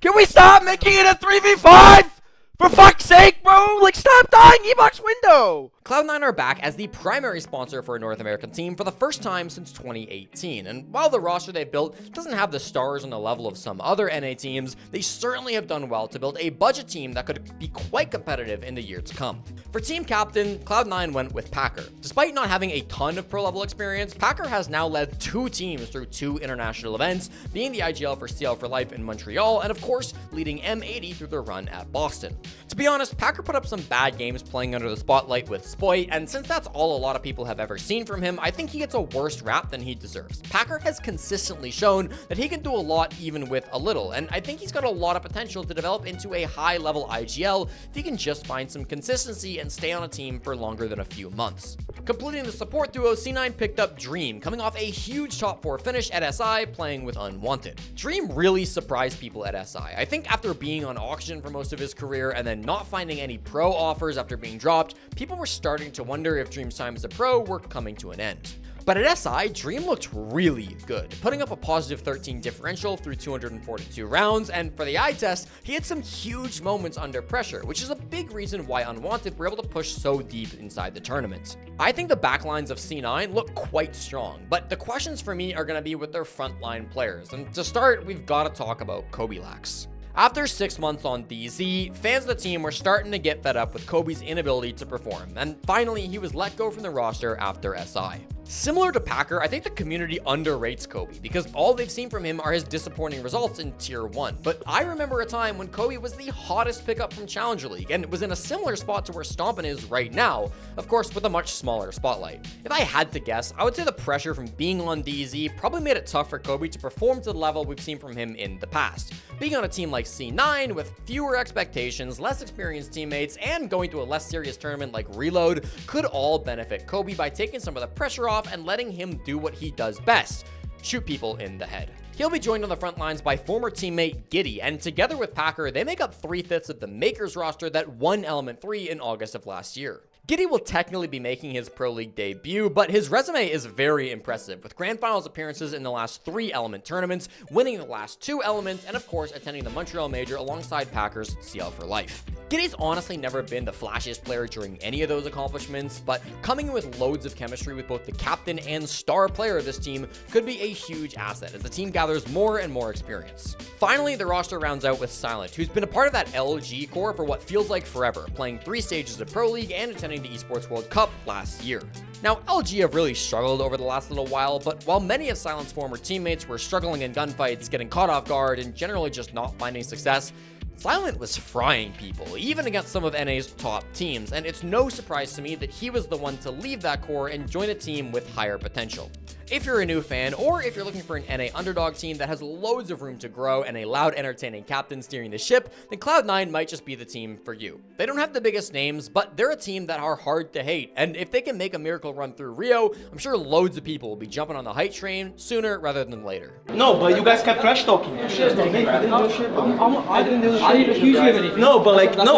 Can we stop making it a 3v5? For fuck's sake, bro! Like, stop dying E-Box window! Cloud9 are back as the primary sponsor for a North American team for the first time since 2018, and while the roster they've built doesn't have the stars on the level of some other NA teams, they certainly have done well to build a budget team that could be quite competitive in the year to come. For team captain, Cloud9 went with Packer. Despite not having a ton of pro-level experience, Packer has now led 2 teams through 2 international events, being the IGL for CL for Life in Montreal, and of course, leading M80 through their run at Boston. To be honest, Packer put up some bad games playing under the spotlight with Spoit, and since that's all a lot of people have ever seen from him, I think he gets a worse rap than he deserves. Packer has consistently shown that he can do a lot even with a little, and I think he's got a lot of potential to develop into a high-level IGL if he can just find some consistency and stay on a team for longer than a few months. Completing the support duo, C9 picked up Dream, coming off a huge top 4 finish at SI, playing with Unwanted. Dream really surprised people at SI. I think after being on auction for most of his career and then not finding any pro offers after being dropped, people were starting to wonder if Dream's time as a pro were coming to an end. But at SI, Dream looked really good, putting up a positive 13 differential through 242 rounds, and for the eye test, he had some huge moments under pressure, which is a big reason why Unwanted were able to push so deep inside the tournament. I think the backlines of C9 look quite strong, but the questions for me are going to be with their frontline players, and to start, we've got to talk about Kobilax. After 6 months on DZ, fans of the team were starting to get fed up with Kobe's inability to perform, and finally he was let go from the roster after SI. Similar to Packer, I think the community underrates Kobe because all they've seen from him are his disappointing results in Tier 1. But I remember a time when Kobe was the hottest pickup from Challenger League and was in a similar spot to where Stompin' is right now, of course with a much smaller spotlight. If I had to guess, I would say the pressure from being on DZ probably made it tough for Kobe to perform to the level we've seen from him in the past. Being on a team like C9 with fewer expectations, less experienced teammates, and going to a less serious tournament like Reload could all benefit Kobe by taking some of the pressure off and letting him do what he does best, shoot people in the head. He'll be joined on the front lines by former teammate Giddy, and together with Packer, they make up 3/5 of the Makers roster that won Element 3 in August of last year. Giddy will technically be making his Pro League debut, but his resume is very impressive, with Grand Finals appearances in the last 3 Element tournaments, winning the last 2 Elements, and of course attending the Montreal Major alongside Packers CL for Life. Giddy's honestly never been the flashiest player during any of those accomplishments, but coming in with loads of chemistry with both the captain and star player of this team could be a huge asset as the team gathers more and more experience. Finally, the roster rounds out with Silent, who's been a part of that LG core for what feels like forever, playing 3 stages of Pro League and attending the Esports World Cup last year. Now, LG have really struggled over the last little while, but while many of Silent's former teammates were struggling in gunfights, getting caught off guard, and generally just not finding success, Silent was frying people, even against some of NA's top teams, and it's no surprise to me that he was the one to leave that core and join a team with higher potential. If you're a new fan, or if you're looking for an NA underdog team that has loads of room to grow and a loud, entertaining captain steering the ship, then Cloud9 might just be the team for you. They don't have the biggest names, but they're a team that are hard to hate, and if they can make a miracle run through Rio, I'm sure loads of people will be jumping on the hype train sooner rather than later. No, but you guys kept trash talking. I didn't do shit. I didn't do shit. I didn't accuse you of anything. No,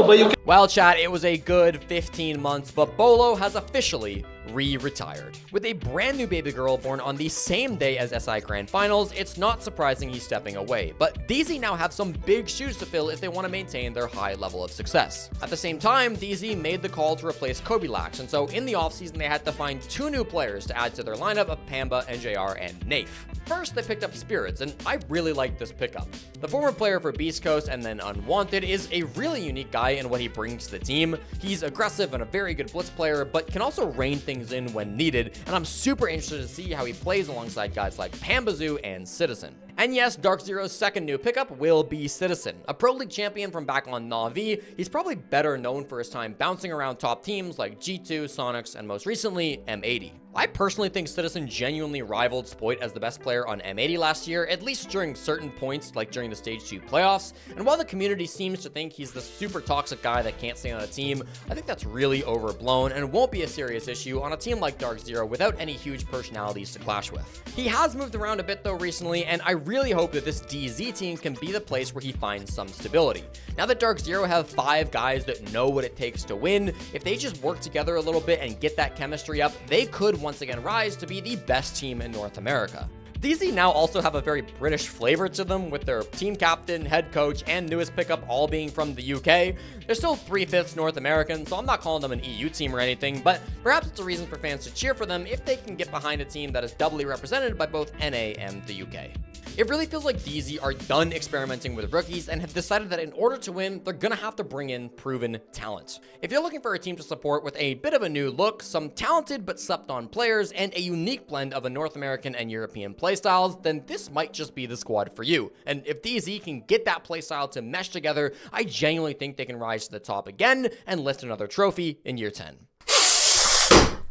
but you. Well, chat, it was a good 15 months, but Bolo has officially retired. With a brand new baby girl born on the same day as SI Grand Finals, it's not surprising he's stepping away, but DZ now have some big shoes to fill if they want to maintain their high level of success. At the same time, DZ made the call to replace Kobilax, and so in the offseason they had to find 2 new players to add to their lineup of Pamba, NJR, and Nafe. First, they picked up Spirits, and I really like this pickup. The former player for Beast Coast and then Unwanted is a really unique guy in what he brings to the team. He's aggressive and a very good blitz player, but can also rein things in when needed, and I'm super interested to see how he plays alongside guys like Pambazoo and Citizen. And yes, DarkZero's second new pickup will be Citizen. A Pro League champion from back on Na'Vi, he's probably better known for his time bouncing around top teams like G2, Sonics, and most recently, M80. I personally think Citizen genuinely rivaled Spoit as the best player on M80 last year, at least during certain points like during the Stage 2 playoffs, and while the community seems to think he's the super toxic guy that can't stay on a team, I think that's really overblown and won't be a serious issue on a team like DarkZero without any huge personalities to clash with. He has moved around a bit though recently, and I really hope that this DZ team can be the place where he finds some stability. Now that DarkZero have 5 guys that know what it takes to win, if they just work together a little bit and get that chemistry up, they could once again rise to be the best team in North America. DZ now also have a very British flavor to them, with their team captain, head coach, and newest pickup all being from the UK. They're still 3/5 North American, so I'm not calling them an EU team or anything, but perhaps it's a reason for fans to cheer for them if they can get behind a team that is doubly represented by both NA and the UK. It really feels like DZ are done experimenting with rookies and have decided that in order to win, they're gonna have to bring in proven talent. If you're looking for a team to support with a bit of a new look, some talented but slept-on players, and a unique blend of a North American and European playstyles, then this might just be the squad for you. And if DZ can get that playstyle to mesh together, I genuinely think they can rise to the top again and lift another trophy in year 10.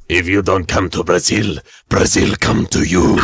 If you don't come to Brazil, Brazil come to you.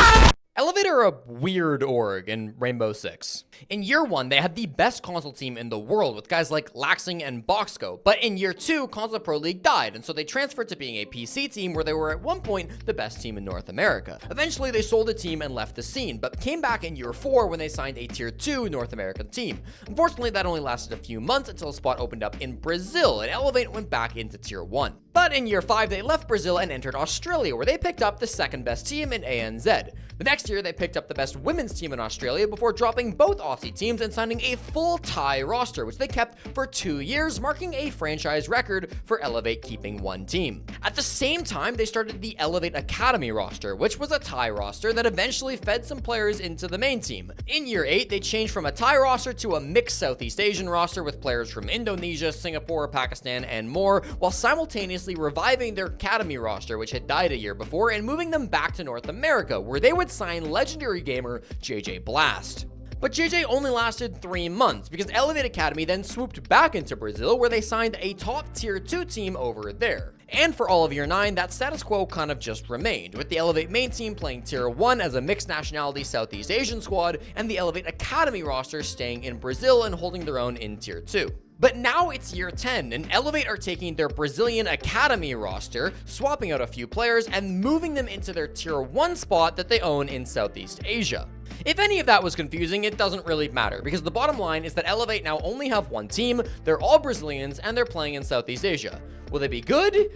Elevate are a weird org in Rainbow Six. In year 1, they had the best console team in the world with guys like Laxing and Boxco, but in year 2, Console Pro League died, and so they transferred to being a PC team where they were at one point the best team in North America. Eventually, they sold the team and left the scene, but came back in year 4 when they signed a tier 2 North American team. Unfortunately, that only lasted a few months until a spot opened up in Brazil, and Elevate went back into tier 1. But in year 5, they left Brazil and entered Australia, where they picked up the second best team in ANZ. The next year, they picked up the best women's team in Australia before dropping both Aussie teams and signing a full Thai roster, which they kept for 2 years, marking a franchise record for Elevate keeping one team. At the same time, they started the Elevate Academy roster, which was a Thai roster that eventually fed some players into the main team. In year 8, they changed from a Thai roster to a mixed Southeast Asian roster with players from Indonesia, Singapore, Pakistan, and more, while simultaneously reviving their Academy roster, which had died a year before, and moving them back to North America, where they would sign legendary gamer JJ Blast. But JJ only lasted 3 months because Elevate Academy then swooped back into Brazil, where they signed a top tier 2 team over there. And for all of year 9, that status quo kind of just remained, with the Elevate main team playing tier 1 as a mixed nationality Southeast Asian squad, and the Elevate Academy roster staying in Brazil and holding their own in tier 2. But now it's year 10, and Elevate are taking their Brazilian Academy roster, swapping out a few players, and moving them into their tier 1 spot that they own in Southeast Asia. If any of that was confusing, it doesn't really matter, because the bottom line is that Elevate now only have one team, they're all Brazilians, and they're playing in Southeast Asia. Will they be good?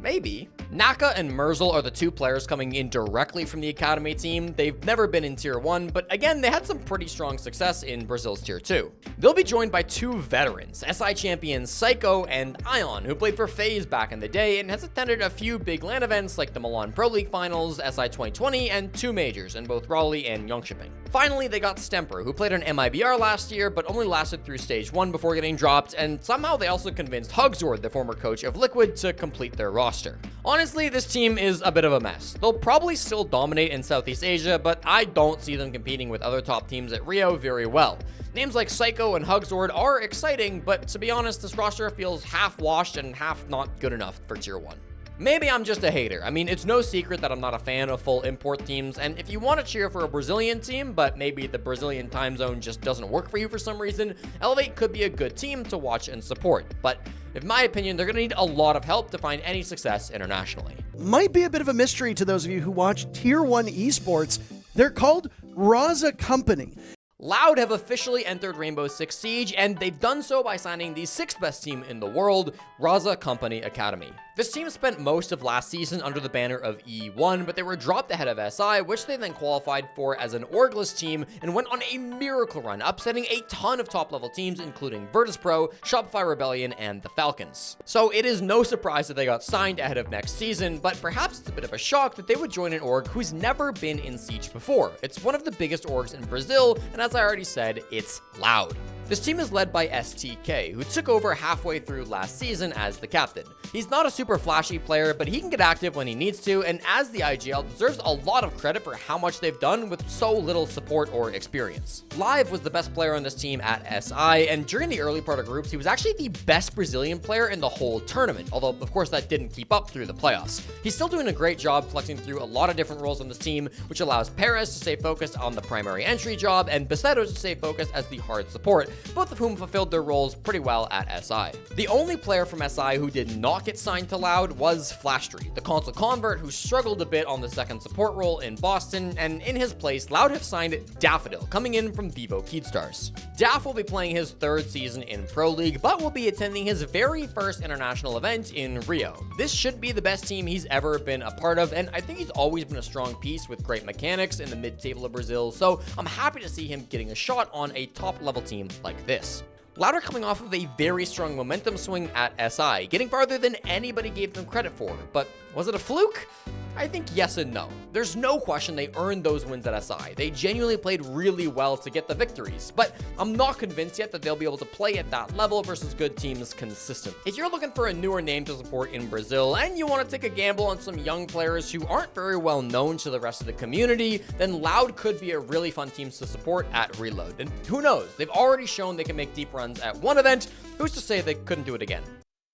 Maybe. Naka and Merzel are the 2 players coming in directly from the Academy team. They've never been in tier 1, but again, they had some pretty strong success in Brazil's tier 2. They'll be joined by 2 veterans, SI champions Psycho and Ion, who played for FaZe back in the day and has attended a few big LAN events like the Milan Pro League Finals, SI 2020, and 2 majors in both Raleigh and Jönköping. Finally, they got Stemper, who played on MIBR last year, but only lasted through stage 1 before getting dropped, and somehow they also convinced Hugzord, the former coach of Liquid, to complete their roster. Honestly, this team is a bit of a mess. They'll probably still dominate in Southeast Asia, but I don't see them competing with other top teams at Rio very well. Names like Psycho and Hugzord are exciting, but to be honest, this roster feels half washed and half not good enough for tier 1. Maybe I'm just a hater. I mean, it's no secret that I'm not a fan of full import teams, and if you want to cheer for a Brazilian team, but maybe the Brazilian time zone just doesn't work for you for some reason, Elevate could be a good team to watch and support. But in my opinion, they're going to need a lot of help to find any success internationally. Might be a bit of a mystery to those of you who watch Tier 1 esports. They're called Raza Company. Loud have officially entered Rainbow Six Siege, and they've done so by signing the 6th best team in the world, Raza Company Academy. This team spent most of last season under the banner of E1, but they were dropped ahead of SI, which they then qualified for as an orgless team and went on a miracle run, upsetting a ton of top-level teams, including Virtus.pro, Shopify Rebellion, and the Falcons. So it is no surprise that they got signed ahead of next season, but perhaps it's a bit of a shock that they would join an org who's never been in Siege before. It's one of the biggest orgs in Brazil, and as I already said, it's Loud. This team is led by STK, who took over halfway through last season as the captain. He's not a super flashy player, but he can get active when he needs to, and as the IGL deserves a lot of credit for how much they've done with so little support or experience. Live was the best player on this team at SI, and during the early part of groups, he was actually the best Brazilian player in the whole tournament, although of course that didn't keep up through the playoffs. He's still doing a great job flexing through a lot of different roles on this team, which allows Perez to stay focused on the primary entry job and Becerra to stay focused as the hard support, both of whom fulfilled their roles pretty well at SI. The only player from SI who did not get signed to Loud was Flashtree, the console convert who struggled a bit on the second support role in Boston, and in his place, Loud have signed Daffodil, coming in from Vivo Keydstars. Daff will be playing his 3rd season in Pro League, but will be attending his very first international event in Rio. This should be the best team he's ever been a part of, and I think he's always been a strong piece with great mechanics in the mid-table of Brazil, so I'm happy to see him getting a shot on a top-level team like this. Loud are coming off of a very strong momentum swing at SI, getting farther than anybody gave them credit for, but was it a fluke? I think yes and no. There's no question they earned those wins at SI. They genuinely played really well to get the victories, but I'm not convinced yet that they'll be able to play at that level versus good teams consistently. If you're looking for a newer name to support in Brazil and you want to take a gamble on some young players who aren't very well known to the rest of the community, then Loud could be a really fun team to support at Reload. And who knows, they've already shown they can make deep runs at one event. Who's to say they couldn't do it again?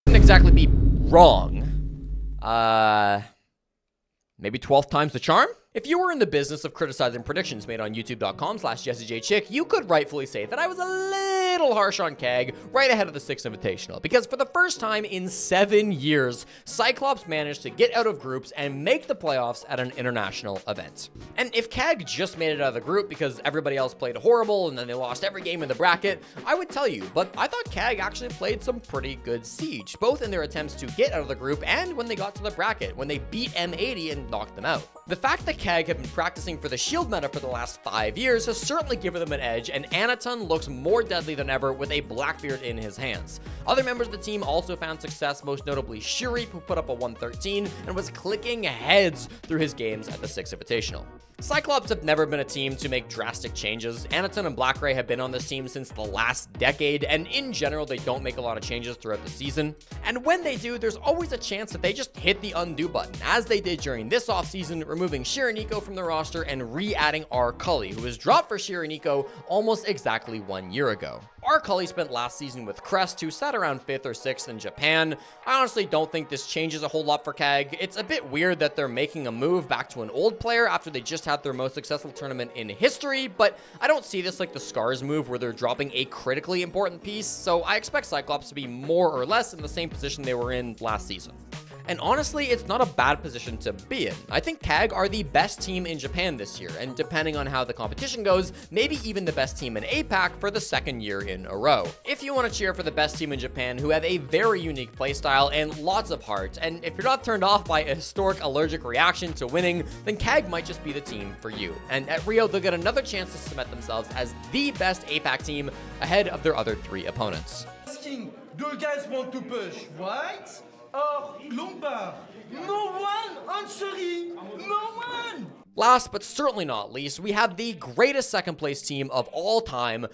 Couldn't exactly be wrong. Maybe 12th time's the charm? If you were in the business of criticizing predictions made on youtube.com/JessieJChick, you could rightfully say that I was a little harsh on CAG right ahead of the 6th Invitational, because for the first time in 7 years, Cyclops managed to get out of groups and make the playoffs at an international event. And if CAG just made it out of the group because everybody else played horrible and then they lost every game in the bracket, I would tell you, but I thought CAG actually played some pretty good Siege, both in their attempts to get out of the group and when they got to the bracket, when they beat M80 and knocked them out. The fact that CAG have been practicing for the shield meta for the last 5 years has certainly given them an edge, and Anaton looks more deadly than ever with a Blackbeard in his hands. Other members of the team also found success, most notably Shuri, who put up a 113 and was clicking heads through his games at the 6th Invitational. Cyclops have never been a team to make drastic changes. Anaton and Blackray have been on this team since the last decade, and in general, they don't make a lot of changes throughout the season. And when they do, there's always a chance that they just hit the undo button, as they did during this offseason, removing Shiraniko from the roster and re-adding R. Cully, who was dropped for Shiraniko almost exactly 1 year ago. R. Cully spent last season with Crest, who sat around 5th or 6th in Japan. I honestly don't think this changes a whole lot for CAG. It's a bit weird that they're making a move back to an old player after they just had their most successful tournament in history, but I don't see this like the Scarz move where they're dropping a critically important piece, so I expect Cyclops to be more or less in the same position they were in last season. And honestly, it's not a bad position to be in. I think CAG are the best team in Japan this year, and depending on how the competition goes, maybe even the best team in APAC for the 2nd year in a row. If you want to cheer for the best team in Japan, who have a very unique playstyle and lots of heart, and if you're not turned off by a historic allergic reaction to winning, then CAG might just be the team for you. And at Rio, they'll get another chance to cement themselves as the best APAC team ahead of their other 3 opponents. Do guys want to push, right? Or Lombard? No one answering! No one! Last but certainly not least, we have the greatest second place team of all time,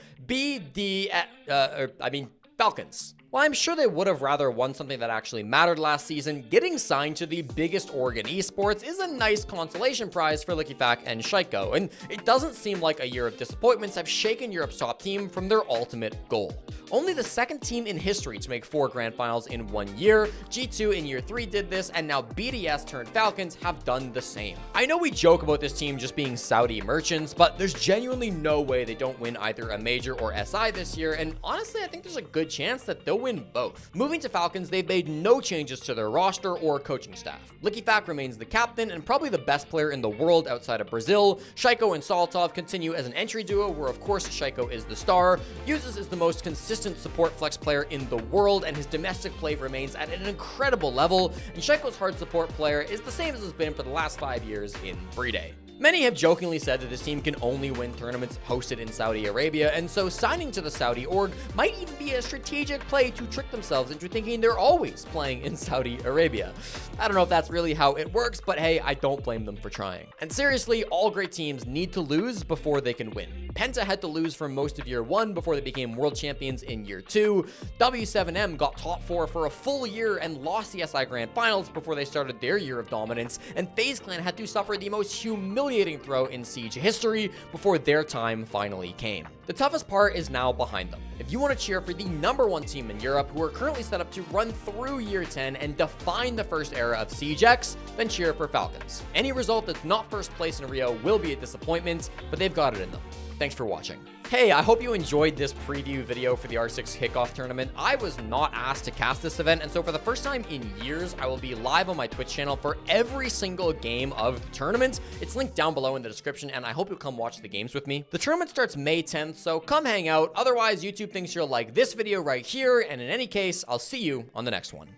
Falcons. While I'm sure they would have rather won something that actually mattered last season, getting signed to the biggest org in esports is a nice consolation prize for LickyFac and Shaiko, and it doesn't seem like a year of disappointments have shaken Europe's top team from their ultimate goal. Only the 2nd team in history to make 4 grand finals in 1 year, G2 in year 3 did this, and now BDS turned Falcons have done the same. I know we joke about this team just being Saudi merchants, but there's genuinely no way they don't win either a major or SI this year, and honestly, I think there's a good chance that they'll win both. Moving to Falcons, they've made no changes to their roster or coaching staff. LickyFac remains the captain and probably the best player in the world outside of Brazil. Shaiko and Soltov continue as an entry duo, where of course Shaiko is the star. Uses is the most consistent support flex player in the world, and his domestic play remains at an incredible level, and Shaiko's hard support player is the same as it's been for the last 5 years in Bride. Many have jokingly said that this team can only win tournaments hosted in Saudi Arabia, and so signing to the Saudi org might even be a strategic play to trick themselves into thinking they're always playing in Saudi Arabia. I don't know if that's really how it works, but hey, I don't blame them for trying. And seriously, all great teams need to lose before they can win. Penta had to lose for most of year 1 before they became world champions in year 2. W7M got top 4 for a full year and lost the SI Grand Finals before they started their year of dominance, and FaZe Clan had to suffer the most humiliating throw in Siege history before their time finally came. The toughest part is now behind them. If you want to cheer for the #1 team in Europe, who are currently set up to run through year 10 and define the first era of SiegeX, then cheer for Falcons. Any result that's not first place in Rio will be a disappointment, but they've got it in them. Thanks for watching. Hey, I hope you enjoyed this preview video for the R6 kickoff tournament. I was not asked to cast this event, and so for the first time in years, I will be live on my Twitch channel for every single game of the tournament. It's linked down below in the description, and I hope you'll come watch the games with me. The tournament starts May 10th, so come hang out. Otherwise, YouTube thinks you'll like this video right here, and in any case, I'll see you on the next one.